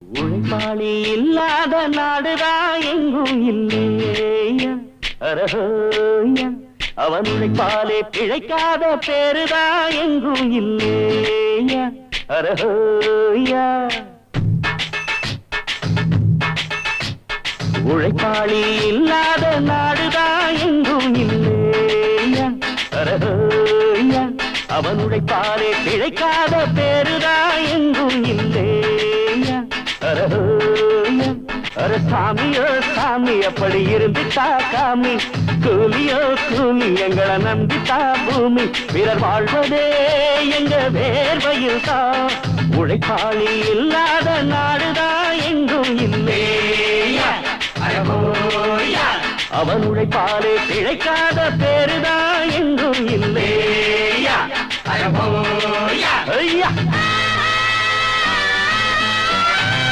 உழைப்பாளி இல்லாத நாடுதான் எங்கும் இல்லையா அரஹோயா அவன் உழைப்பாலே பிழைக்காத பேருதான் எங்கும் இல்லையா அரஹோயா உழைப்பாளி இல்லாத நாடுதான் எங்கும் இல்லையா அரஹோயா அவன் உழைப்பாலே பிழைக்காத பேருதான் எங்கும் இல்லையா அரஹோயா அர சாமியோ சாமி அப்படி இருந்துட்டா காமி கூலியோ கூலி எங்களை நம்பித்தா பூமி பிறர் வாழ்வதே எங்க வேர்வையில் தான் உழைப்பாளி இல்லாத நாடுதான் எங்கும் இல்லையா அரஹோயா அவன் உழைப்பாலே பிழைக்காத பேருதான் எங்கும் இல்லையா அரஹோயா ஐயா